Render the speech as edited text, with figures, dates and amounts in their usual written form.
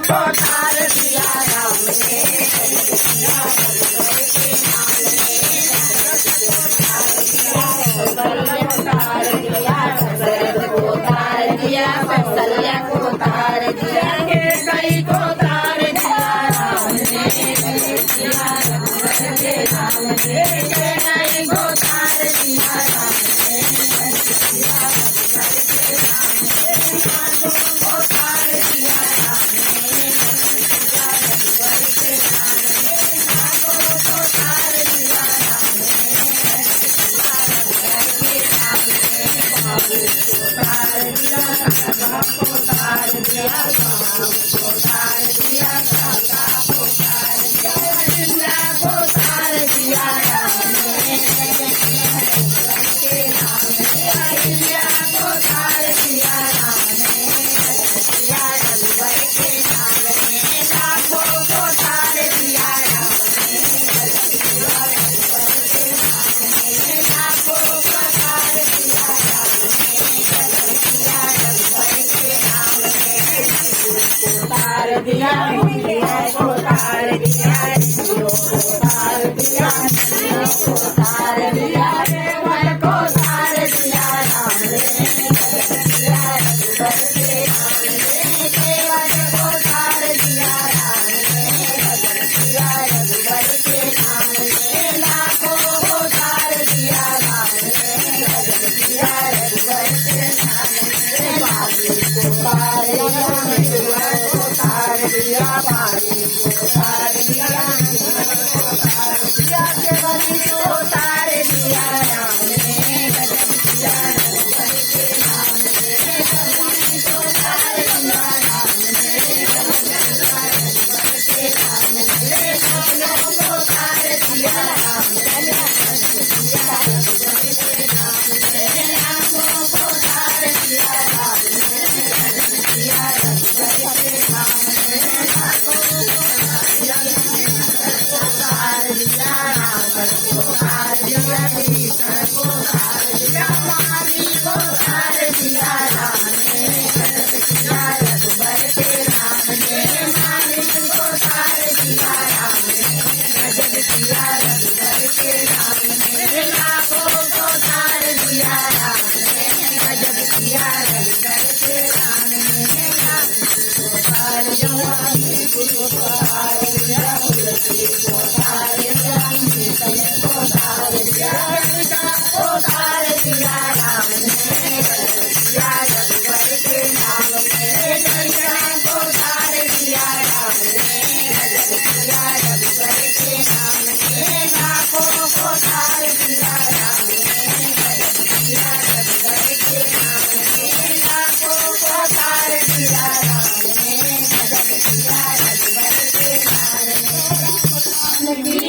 को तार दिया राम ने, दशरथ को तार दिया, कौशल्या को तार दिया, कई को तार दिया राम ने, कई को तार दिया राम ने, दिया को तार दिया, को तार दिया, को तार दिया, देवर को तार दिया राम ने, देवर को तार दिया राम ने, रघुवर के नाम ने, लाखों को तार दिया राम ने, रघुवर के नाम ने, बाबू को तार दिया, बारी को तार दिया, को तार दिया, देवरी को तार दिया राम ने, गजब किया रघुवर के नाम ने, देवरी को तार दिया राम ने, गजब किया रघुवर के नाम ने, दोनों को तार दिया राम ने, गजब किया रघुवर के नाम ने, आंखों को तार दिया राम ने, गजब किया रघुवर के नाम ने,